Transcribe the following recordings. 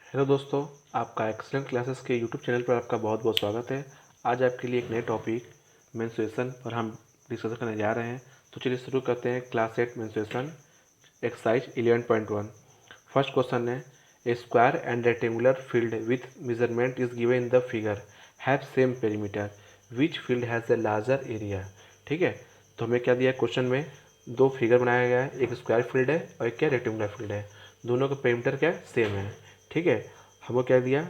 Hello दोस्तों, आपका excellent classes के यूट्यूब चैनल पर आपका बहुत बहुत स्वागत है। आज आपके लिए एक नए टॉपिक मेंस्ट्रुएशन पर हम डिस्कस करने जा रहे हैं। तो चलिए शुरू करते हैं। Class 8 mensuration exercise 11.1। First question है, a square and rectangular field with measurement is given in the figure have same perimeter which field has a larger area. ठीक है, तो हमें क्या दिया है क्वेश्चन में, दो फिगर बनाया गया है, एक स्क्वायर फील्ड है और एक क्या रेक्टेंगुलर फील्ड है। दोनों का पेरीमीटर क्या सेम है। ठीक है, हमको क्या दिया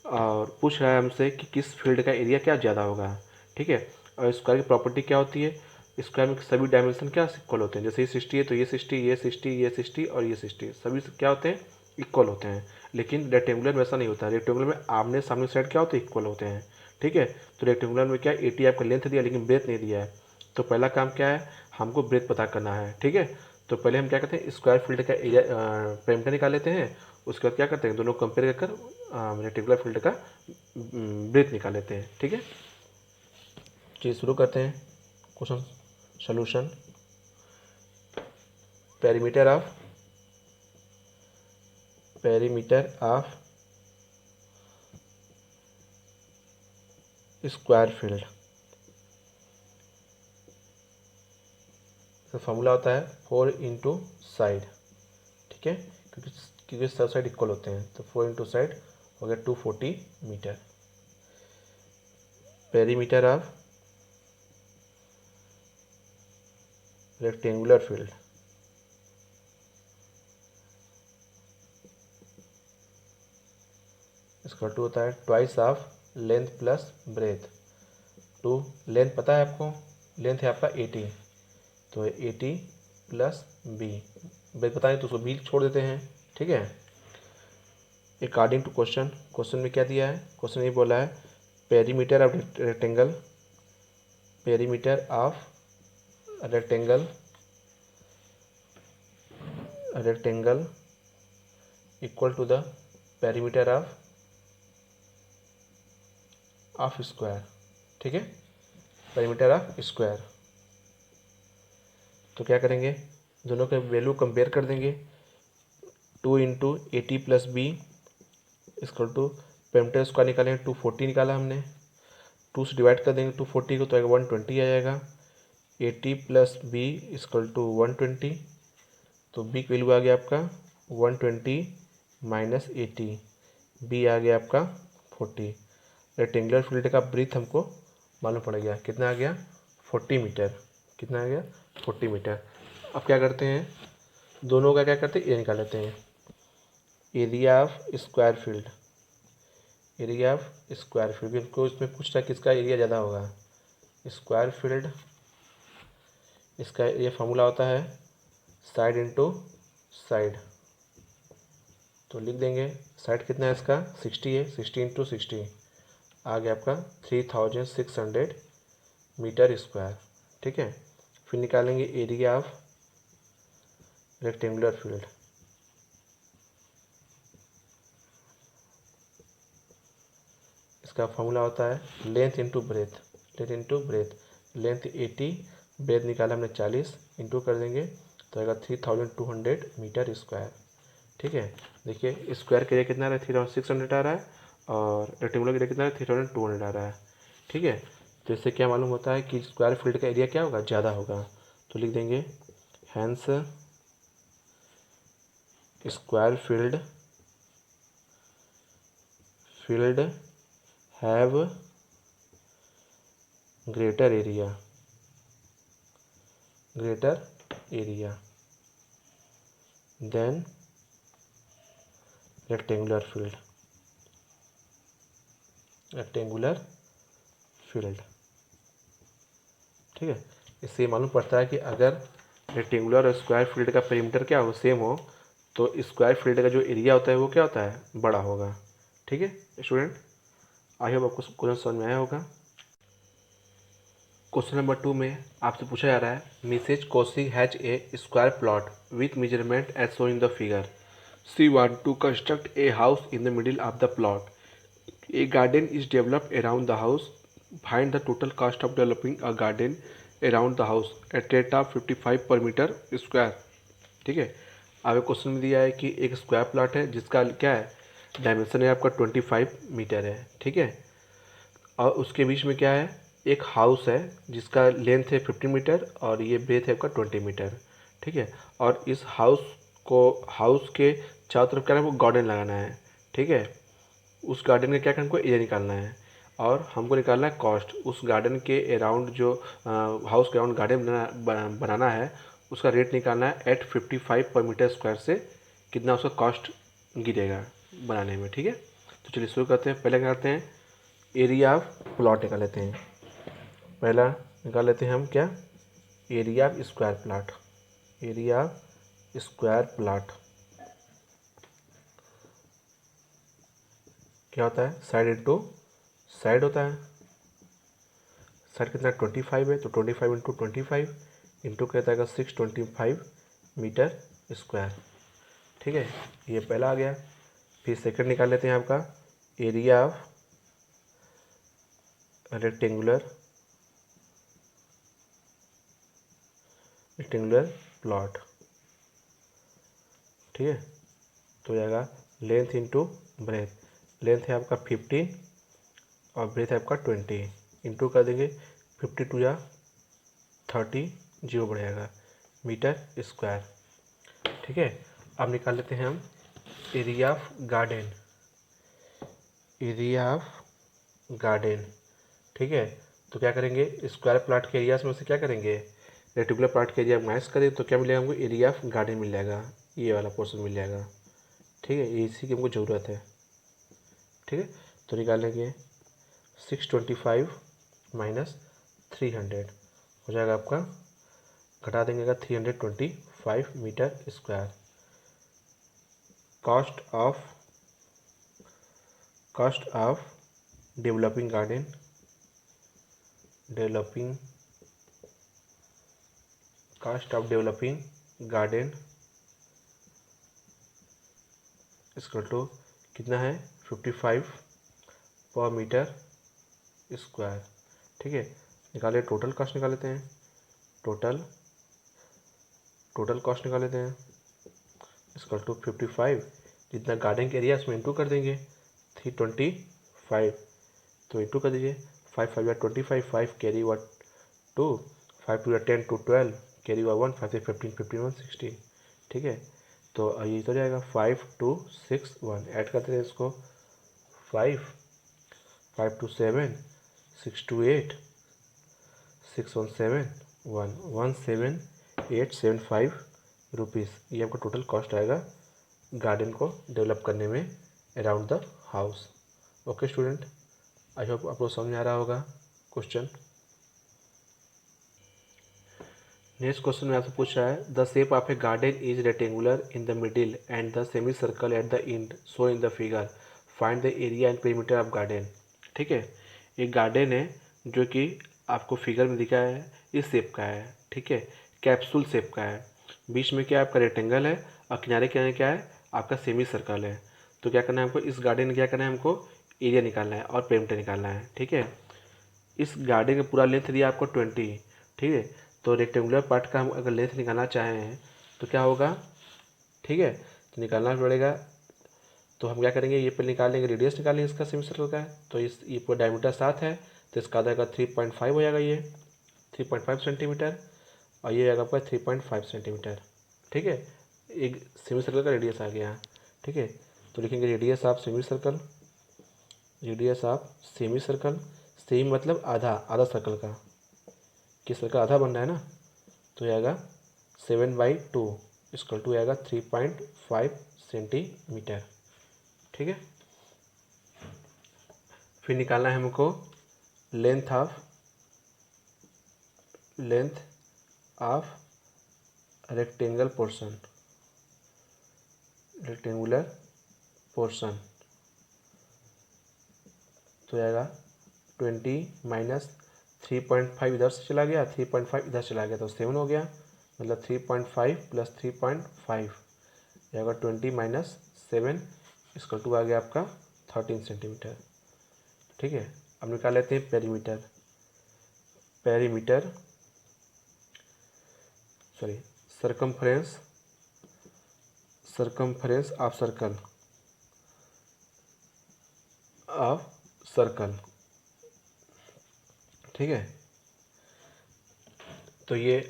और पूछ रहा है हमसे कि किस फील्ड का एरिया क्या ज़्यादा होगा। ठीक है, और स्क्वायर की प्रॉपर्टी क्या होती है, स्क्वायर में सभी डायमेंशन क्या इक्वल होते हैं। जैसे ये 60 है तो ये 60, ये 60, ये 60 और ये 60 सभी क्या होते हैं, इक्वल होते हैं। लेकिन रेक्टेंगुलर में ऐसा नहीं होता। रेक्टेंगुलर में आमने सामने साइड क्या होते हैं, इक्वल होते हैं। ठीक है, तो रेक्टेंगुलर में क्या 80 आपका लेंथ दिया लेकिन ब्रेथ नहीं दिया है। तो पहला काम क्या है, हमको ब्रेथ पता करना है। ठीक है, तो पहले हम क्या करते हैं, स्क्वायर फील्ड का एरिया पेरीमीटर निकाल लेते हैं। उसके बाद क्या करते हैं, दोनों कंपेयर कर रेक्टेंगुलर फील्ड का ब्रेथ निकाल लेते हैं। ठीक है, चलिए शुरू करते हैं question solution. Perimeter of square field, तो फॉर्मूला होता है 4 इंटू साइड। ठीक है, क्योंकि सब साइड इक्वल होते हैं तो 4 इंटू साइड हो गया 240 metre. Perimeter of rectangular field, इसका टू होता है twice of length plus breadth. Two length पता है आपको, लेंथ है आपका 80, तो 80 प्लस बी। ब्रेथ पता नहीं तो उसको बी छोड़ देते हैं। ठीक है, अकॉर्डिंग टू क्वेश्चन में क्या दिया है, क्वेश्चन ये बोला है perimeter of rectangle, perimeter of rectangle equal to the perimeter of square. ठीक है, पेरीमीटर ऑफ स्क्वायर। तो क्या करेंगे, दोनों के वैल्यू कंपेयर कर देंगे। 2 into 80 plus B equal to perimeter square निकालेंगे, 240 निकाला हमने, 2 से डिवाइड कर देंगे 240 को तो आएगा 120 आ जाएगा। 80 प्लस बी इसकल टू 120, तो बी का वैल्यू आ गया आपका 120 माइनस 80, बी आ गया आपका 40। रेक्टेंगुलर फील्ड का ब्रीथ हमको मालूम पड़ गया, कितना आ गया 40 मीटर। कितना आ गया 40 मीटर। अब क्या करते हैं, दोनों का क्या करते हैं, एरिया निकाल लेते हैं। Area of square field, area of square field इनको इसमें पूछता है किसका एरिया ज़्यादा होगा। स्क्वायर फील्ड, इसका ये फार्मूला होता है साइड इंटू साइड। तो लिख देंगे साइड कितना है इसका 60 है, 60 इंटू 60 आ गया आपका 3600 मीटर स्क्वायर। ठीक है, फिर निकालेंगे एरिया ऑफ रेक्टेंगुलर फील्ड, इसका फॉर्मूला होता है length into breadth, length into breadth. Length 80, breadth निकाला हमने 40, इंटू कर देंगे तो आएगा 3200 मीटर स्क्वायर। ठीक है, देखिए स्क्वायर के लिए कितना आ रहा है 3600 आ रहा है और रेक्टेंगुलर के लिए कितना है 3200 आ रहा है। ठीक है, तो इससे क्या मालूम होता है कि स्क्वायर फील्ड का एरिया क्या होगा, ज़्यादा होगा। तो लिख देंगे hence square field have greater area than rectangular field. ठीक है, इससे मालूम पड़ता है कि अगर रेक्टेंगुलर और स्क्वायर फील्ड का पेरीमीटर क्या हो, सेम हो, तो स्क्वायर फील्ड का जो एरिया होता है वो क्या होता है, बड़ा होगा। ठीक है स्टूडेंट, आई होप आपको क्वेश्चन समझ में आया होगा। क्वेश्चन नंबर 2 में आपसे पूछा जा रहा है Mrs Kaushik has a square plot with measurement as shown in the figure. She want to construct a house in the middle of the plot. A garden is developed around the house. Find the total cost of developing a garden around the house at rate of 55 per meter square। ठीक है, अब question में दिया है कि एक square plot है जिसका क्या है डायमेंशन है आपका 25 मीटर है, ठीक है। और उसके बीच में क्या है, एक हाउस है जिसका लेंथ है 15 मीटर और ये ब्रेथ है आपका 20 मीटर, ठीक है। और इस हाउस के चारों तरफ क्या है, वो गार्डन लगाना है, ठीक है। उस गार्डन का क्या हमको एरिया निकालना है और हमको निकालना है कॉस्ट। उस गार्डन के अराउंड जो हाउस के अराउंड गार्डन बनाना है उसका रेट निकालना है एट 55 पर मीटर स्क्वायर से कितना उसका कॉस्ट गिरेगा बनाने में, ठीक है। तो चलिए शुरू करते हैं। पहले क्या करते हैं, एरिया ऑफ प्लॉट निकाल लेते हैं। पहला निकाल लेते हैं हम क्या, area of square plot. Area of square plot क्या होता है, साइड इंटू साइड होता है। साइड कितना 25 है, तो 25 इंटू 25 इंटू कहता है 625 मीटर स्क्वायर, ठीक है। ये पहला आ गया। फिर सेकंड निकाल लेते हैं आपका, एरिया ऑफ रेक्टेंगुलर प्लॉट, ठीक है। तो जाएगा लेंथ इंटू ब्रेथ। लेंथ है आपका 15 और ब्रेथ है आपका 20, इंटू कर देंगे 52 या 30, जीरो बढ़ जाएगा मीटर स्क्वायर, ठीक है। अब निकाल लेते हैं हम area of garden. Area of garden, ठीक है। तो क्या करेंगे, स्क्वायर प्लॉट के एरियाज में से क्या करेंगे, रेक्टेंगुलर प्लॉट के एरिया माइनस करें तो क्या मिलेगा हमको, एरिया ऑफ गार्डन मिल जाएगा, ये वाला पोर्शन मिल जाएगा, ठीक है। इसी की हमको ज़रूरत है, ठीक है। तो निकाल लेंगे 625 माइनस 300 हो जाएगा आपका, घटा देंगे 325 metre square. Cost of developing garden, cost of developing garden इसका टू कितना है 55 पर मीटर स्क्वायर, ठीक है। निकाले टोटल कॉस्ट निकाल लेते हैं। टोटल कॉस्ट निकाल लेते हैं, इसका टू 55 जितना गार्डन के एरिया उसमें इंटू कर देंगे 325, तो इंटू कर दीजिए 5 5 25, 5 कैरी हुआ 2, 5 2 10 2 12 कैरी हुआ 1, 5 से 15 15 1 16, ठीक है। तो ये तो जाएगा 5 2 6 1, ऐड करते हैं इसको 5 5 2 7 6 2 8 6 1 7 1 1 7 8 7 5 रुपीज़, ये आपका टोटल कॉस्ट आएगा गार्डन को डेवलप करने में around the house. Okay student, I hope आपको समझ में आ रहा होगा क्वेश्चन। नेक्स्ट क्वेश्चन में आपसे पूछ रहा है, the shape of A garden is rectangular in the middle and the semi circle at the end show in the figure, find the area and perimeter of garden, ठीक है। एक garden है जो कि आपको फिगर में दिखा है, इस शेप का है, ठीक है, कैप्सूल शेप का है। बीच में क्या आपका रेक्टेंगल है और किनारे किनारे क्या है आपका सेमी सर्कल है। तो क्या करना है हमको, इस गार्डन में क्या करना है हमको, एरिया निकालना है और पेरीमीटर निकालना है, ठीक है। इस गार्डन का पूरा लेंथ दिया आपको 20, ठीक है। तो रेक्टेंगुलर पार्ट का हम अगर लेंथ निकालना चाहें तो क्या होगा, ठीक है, तो निकालना पड़ेगा। तो हम क्या करेंगे, ये पे निकाल लेंगे, रेडियस निकालेंगे इसका सेमी सर्कल का, तो इस ये पूरा डायमीटर 7 है तो इसका आधा का 3.5 हो जाएगा, ये 3.5 सेंटीमीटर और ये आएगा आपका 3.5 सेंटीमीटर, ठीक है। एक सेमी सर्कल का रेडियस आ गया, ठीक है। तो लिखेंगे radius of semi circle, radius of semi circle, semi मतलब आधा, आधा सर्कल का, कि सर्कल आधा बन रहा है ना, तो ये आएगा 7/2 इसकल टू आएगा 3.5 सेंटीमीटर, ठीक है। फिर निकालना है हमको लेंथ ऑफ रेक्टेंगुलर पोर्शन, तो आएगा 20 माइनस 3.5 इधर से चला गया, 3.5 इधर चला गया तो 7 हो गया, मतलब 3.5 प्लस 3.5 आएगा 20 माइनस 7 इसका टू आ गया आपका 13 सेंटीमीटर, ठीक है। अब निकाल लेते हैं circumference of circle, of circle. ठीक है, तो ये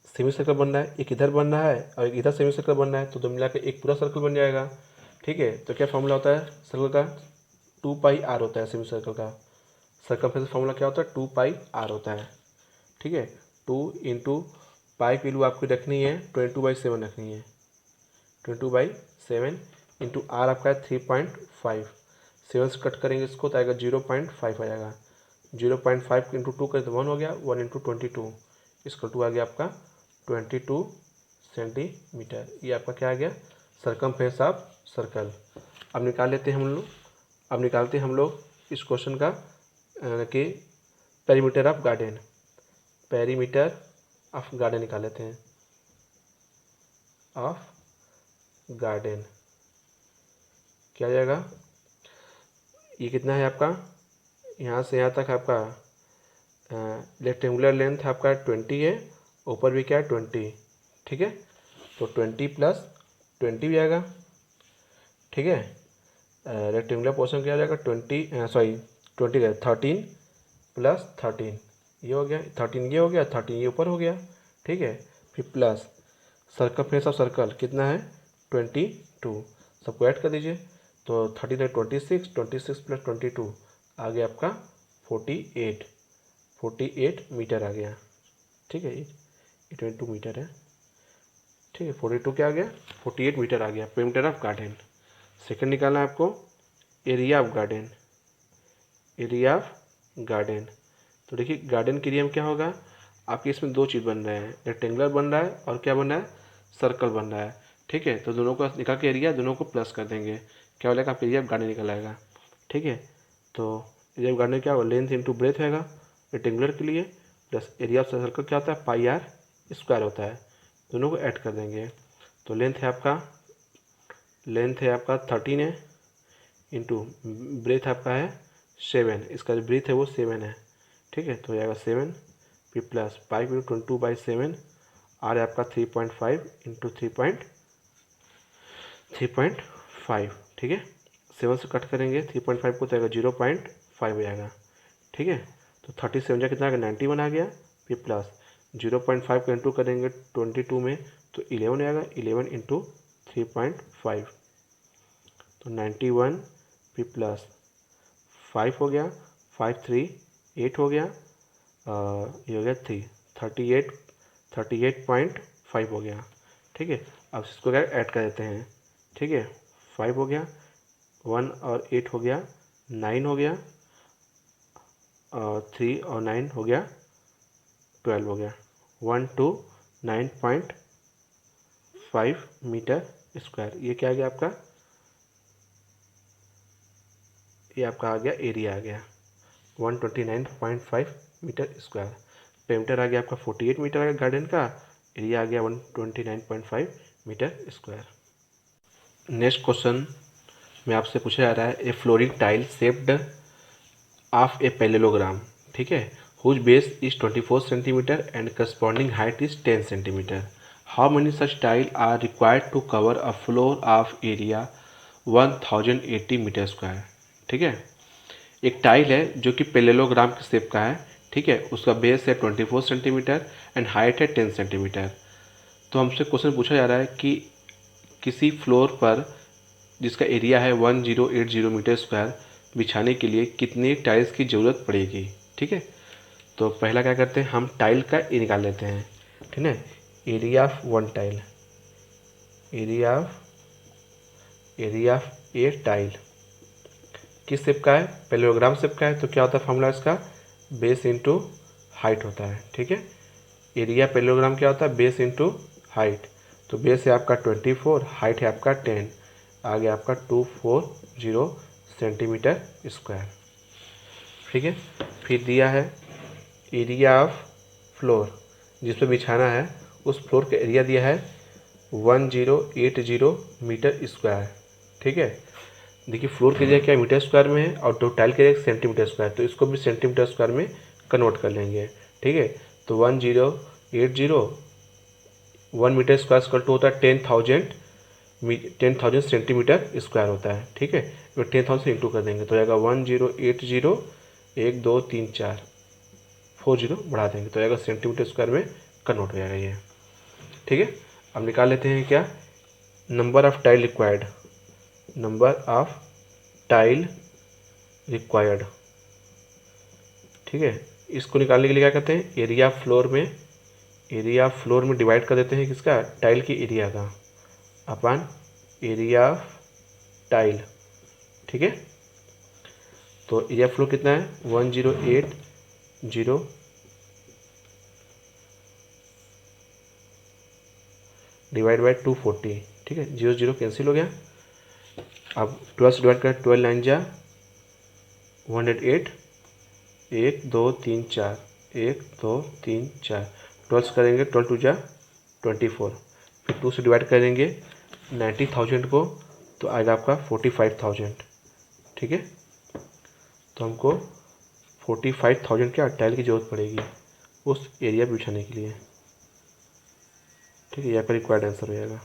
सेमी सर्कल बन रहा है, एक इधर बन रहा है और एक इधर सेमी सर्कल बन रहा है, तो मिला के एक पूरा सर्कल बन जाएगा। ठीक है, तो क्या फॉर्मूला होता है सर्कल का? 2πr होता है सेमी सर्कल का। सर्कमफ्रेंस फॉर्मूला क्या होता है? 2πr होता है। ठीक है, 2 इंटू पाई की वैल्यू आपको रखनी है 22/7 रखनी है, 22/7 इंटू आर आपका है 3.5। 7 से कट करेंगे इसको तो आएगा 0.5 आ जाएगा। 0.5 इंटू 2 करें तो 1 हो गया, 1 इंटू 22 इसका 2 आ गया आपका 22 सेंटीमीटर। ये आपका क्या आ गया? Circumference of circle. अब निकाल लेते हैं हम लोग, अब निकालते हैं हम लोग इस क्वेश्चन का कि perimeter of garden, perimeter of garden निकाल लेते हैं। ऑफ गार्डन क्या आ जाएगा? ये कितना है आपका? यहाँ से यहाँ तक आपका रेक्टेंगुलर लेंथ आपका 20 है, ऊपर भी क्या है 20। ठीक है, तो 20 प्लस 20 भी आएगा। ठीक है, रेक्टेंगुलर पोर्शन क्या आ जाएगा? 20 का 13 प्लस 13 ये हो गया, 13 ये हो गया, 13 ये ऊपर हो गया। ठीक है, फिर प्लस सर्कमफ्रेंस ऑफ सर्कल कितना है? 22। सबको ऐड कर दीजिए, तो 13 है 26, 26 प्लस 22 आ गया आपका 48 मीटर आ गया। ठीक है, ये 22 मीटर है। ठीक है, 42 क्या आ गया? 48 मीटर आ गया पेरीमीटर ऑफ गार्डन। सेकंड निकालना है आपको area of garden, area of garden. तो देखिए गार्डन के एरिया में क्या होगा आपके, इसमें दो चीज़ बन रहे हैं, रेक्टेंगुलर बन रहा है और क्या बन रहा है? सर्कल बन रहा है। ठीक है, तो दोनों को निकाल के एरिया दोनों को प्लस कर देंगे, क्या हो जाएगा? आप एरिया ऑफ गार्डन निकल आएगा। ठीक है, तो एरिया ऑफ गार्डन क्या होगा? लेंथ इंटू ब्रेथ होगा रेक्टेंगुलर के लिए, प्लस एरिया ऑफ सर्कल क्या होता है? πr² होता है। दोनों को ऐड कर देंगे, तो लेंथ है आपका 13 है, इंटू ब्रेथ आपका है 7, इसका जो ब्रेथ है वो 7 है। ठीक है, तो हो जाएगा 7 फिर प्लस 5 इंटू 22/7 आर है आपका 3.5 इंटू 3.5। ठीक है, 7 से कट करेंगे 3.5 को तो आएगा 0.5 हो जाएगा। ठीक है, तो 37 जा कितना आ गया? 91 आ गया। फिर प्लस 0.5 को इंटू करेंगे 22 में तो 11 आएगा, 11 इंटू 3.5 तो 91 फिर प्लस 5 हो गया, 5 3 8 हो गया, ये हो गया 38.5 हो गया। ठीक है, अब इसको क्या ऐड कर देते हैं। ठीक है, 5 हो गया, 1 और 8 हो गया, 9 हो गया, 3 और 9 हो गया 12 हो गया, 129.5 मीटर स्क्वायर। ये क्या आ गया आपका? ये आपका आ गया एरिया आ गया 129.5 मीटर स्क्वायर। पेरीमीटर आ गया आपका 48 मीटर आ गया गार्डन का, एरिया आ गया 129.5 मीटर स्क्वायर। नेक्स्ट क्वेश्चन में आपसे पूछा जा रहा है a flooring tile shaped of a parallelogram. ठीक है, whose base is 24 centimetre and corresponding height is 10 centimetre. How many such tile are required to cover a floor of area 1080 metre square. ठीक है, एक टाइल है जो कि parallelogram के shape का है। ठीक है, उसका बेस है 24 सेंटीमीटर एंड हाइट है 10 सेंटीमीटर। तो हमसे क्वेश्चन पूछा जा रहा है कि किसी फ्लोर पर जिसका एरिया है 1080 मीटर स्क्वायर बिछाने के लिए कितनी टाइल्स की ज़रूरत पड़ेगी। ठीक है, तो पहला क्या करते हैं, हम टाइल का ए निकाल लेते हैं। ठीक है, area of one tile, area of A tile किस शेप का है? पैरेललोग्राम शेप का है। तो क्या होता है फॉर्मूला इसका? बेस इंटू हाइट होता है। ठीक है, एरिया पैरेललोग्राम क्या होता है? Base into height. तो बेस है आपका 24, हाइट है आपका 10, आ गया आपका 240 सेंटीमीटर स्क्वायर। ठीक है, फिर दिया है एरिया ऑफ फ्लोर, जिस पर बिछाना है उस फ्लोर का एरिया दिया है 1080 मीटर स्क्वायर। ठीक है, देखिए फ्लोर का एरिया क्या मीटर स्क्वायर में है और तो टाइल का एरिया सेंटीमीटर स्क्वायर, तो इसको भी सेंटीमीटर स्क्वायर में कन्वर्ट कर लेंगे। ठीक है, तो 1080 1 मीटर स्क्वायर इक्वल टू होता है 10,000 10,000 सेंटीमीटर स्क्वायर होता है। ठीक है, तो 10,000 से इंटू कर देंगे तो आएगा 1080 1 2 3 4 4 जीरो बढ़ा देंगे तो आएगा सेंटीमीटर स्क्वायर में कन्वर्ट हो जाएगा ये। ठीक है, अब निकाल लेते हैं क्या, number of tile required, number of tile required. ठीक है, इसको निकालने के लिए क्या करते हैं, एरिया फ्लोर में डिवाइड कर देते हैं किसका, टाइल की एरिया का अपन एरिया ऑफ टाइल। ठीक है, तो एरिया फ्लोर कितना है 1080 डिवाइड बाई 240। ठीक है, 0 0 कैंसिल हो गया। अब 12 से डिवाइड करें, 12 9 जा 108 1 2 3 4 1 2 3 4 12 से करेंगे 12 2 जा 24, फिर 2 से डिवाइड करेंगे 90,000 को तो आएगा आपका 45,000। ठीक है, तो हमको 45,000 क्या टाइल की ज़रूरत पड़ेगी उस एरिया पे बिछाने के लिए। ठीक है, यहाँ पर रिक्वायर्ड आंसर हो जाएगा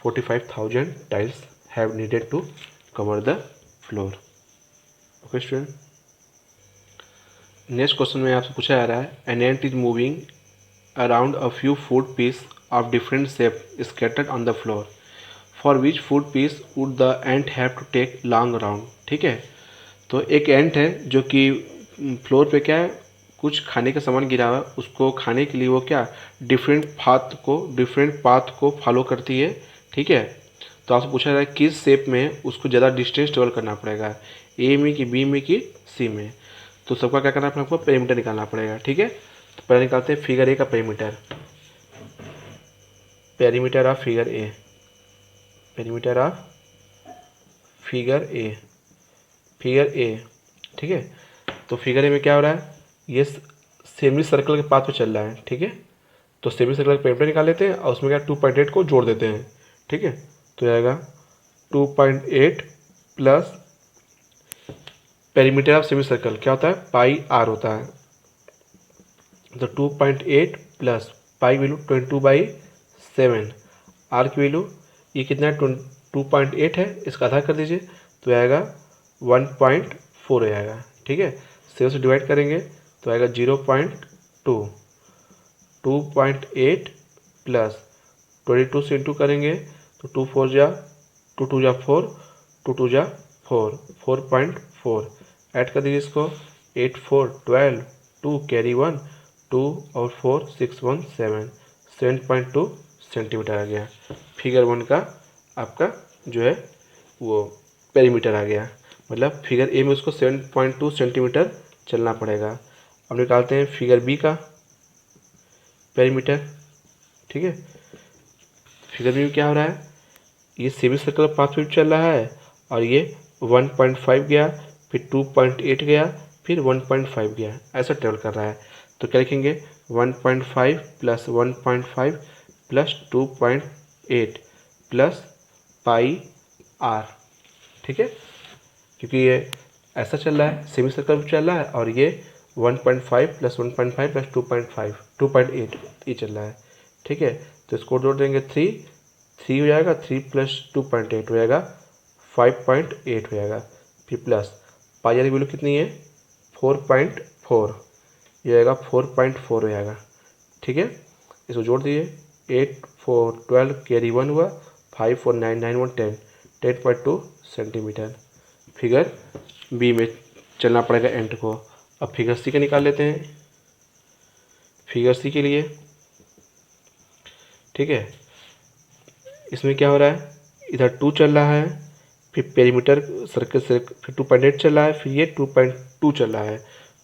45,000 tiles have needed to cover the floor. Okay student, next question में आपसे पूछा जा रहा है, an ant is moving around a few food piece of different shape scattered on the floor, for which food piece would the ant have to take long round. ठीक है, तो एक एंट है जो कि फ्लोर पे क्या है, कुछ खाने का सामान गिरा हुआ है, उसको खाने के लिए वो क्या डिफरेंट पाथ को फॉलो करती है। ठीक है, तो आपसे पूछा जा रहा है किस शेप में उसको ज़्यादा डिस्टेंस ट्रेवल करना पड़ेगा, ए में कि बी में कि सी में। तो सबका क्या करना पड़ेगा, आपको पेरीमीटर निकालना पड़ेगा। ठीक है, तो पहले निकालते हैं फिगर ए का perimeter of figure A, perimeter of figure A. ठीक है, तो फिगर ए में क्या हो रहा है, ये सेमी सर्कल के पाथ पे चल रहा है। ठीक है, तो सेमी सर्कल का पेरीमीटर निकाल लेते हैं और उसमें क्या 2.8 को जोड़ देते हैं। ठीक है, तो आएगा 2.8 plus perimeter of semi circle क्या होता है, पाई आर होता है। तो 2.8 प्लस पाई वैल्यू 22/7, आर की वैल्यू ये कितना है 2.8 है, इसका आधा कर दीजिए तो आएगा 1.4 हो जाएगा। ठीक है, 7 से डिवाइड करेंगे तो आएगा 0.2, 2.8 प्लस 22 से इंटू करेंगे तो 2 4 जा 2 2 जा 4, 2 2 जा 4, 4.4 ऐड कर दीजिए इसको, 8 4 12, 2 कैरी 1 2 और 4 6 1 7, 7.2 सेंटीमीटर आ गया। फिगर 1 का आपका जो है वो पेरीमीटर आ गया, मतलब फिगर ए में उसको 7.2 सेंटीमीटर चलना पड़ेगा। अब निकालते हैं फिगर बी का पेरीमीटर। ठीक है, फिगर बी में क्या हो रहा है, ये सेमी सर्कल पाथ पे चल रहा है और ये 1.5 गया, फिर 2.8 गया, फिर 1.5 गया, ऐसा ट्रेवल कर रहा है। तो क्या लिखेंगे 1.5 plus 1.5 plus 2.8 plus pi R. ठीक है, क्योंकि ये ऐसा चल रहा है, सेमी सर्कल पे चल रहा है और ये 1.5 प्लस 1.5 प्लस 2.8 ये चल रहा है। ठीक है, तो इसको जोड़ देंगे 3 हो जाएगा, 3 प्लस 2.8 हो जाएगा 5.8 हो जाएगा, फिर प्लस पाई आर की वैल्यू कितनी है 4.4, ये आएगा 4.4 हो जाएगा। ठीक है, इसको जोड़ दीजिए 8 4 12 कैरी 1 हुआ, 5 4 9 9 1 10, 10.2 सेंटीमीटर। फिगर बी में चलना पड़ेगा एंड को। अब फिगर सी का निकाल लेते हैं, फिगर सी के लिए। ठीक है, इसमें क्या हो रहा है, इधर 2 चल रहा है, फिर पेरीमीटर सर्कल से फिर 2.8 चल रहा है, फिर ये 2.2 चल रहा है,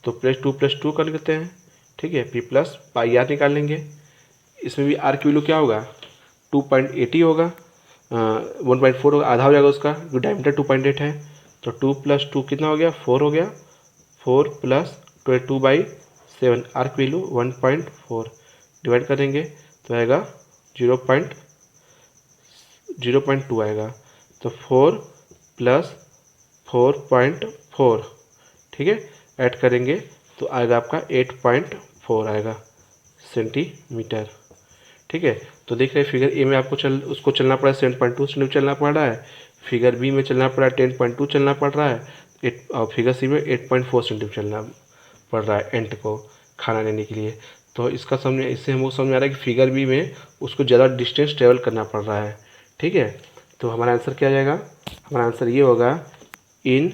तो प्लस 2 कर लेते हैं। ठीक है, फिर प्लस पाई आर निकाल लेंगे, इसमें भी आर की वैल्यू क्या होगा 2.8 ही होगा, 1.4 होगा, आधा हो जाएगा उसका, जो डायमीटर 2.8 है। तो 2 प्लस 2 कितना हो गया 4 हो गया, 4 प्लस 22/7, आर की वैल्यू 1.4 डिवाइड करेंगे तो आएगा 0.2 आएगा, तो 4 प्लस 4.4। ठीक है, ऐड करेंगे तो आएगा आपका 8.4 आएगा सेंटीमीटर। ठीक है, तो देख रहे हैं फिगर ए में आपको उसको चलना पड़ा है 7.2 सेंटीमीटर चलना पड़ रहा है, फिगर बी में चलना पड़ा है 10.2 चलना पड़ रहा है, और फिगर सी में 8.4 सेंटीमीटर चलना पड़ रहा है एंट को खाना लेने के लिए। तो इससे हमको समझ में आ रहा है कि फिगर बी में उसको ज़्यादा डिस्टेंस ट्रेवल करना पड़ रहा है। ठीक है, तो हमारा आंसर क्या आ जाएगा, हमारा आंसर ये होगा in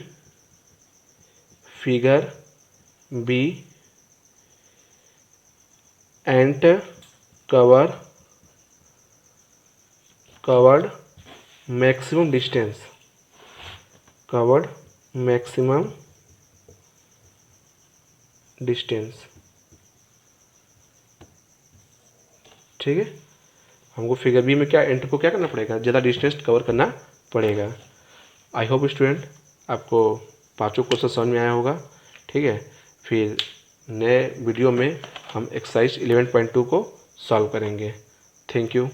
figure B ant covered maximum distance, covered maximum distance। ठीक है, हमको फिगर बी में क्या एंट को क्या करना पड़ेगा, ज़्यादा डिस्टेंस कवर करना पड़ेगा। आई होप स्टूडेंट आपको पांचों क्वेश्चन समझ में आया होगा। ठीक है, फिर नए वीडियो में हम एक्सरसाइज 11.2 को सॉल्व करेंगे। Thank you.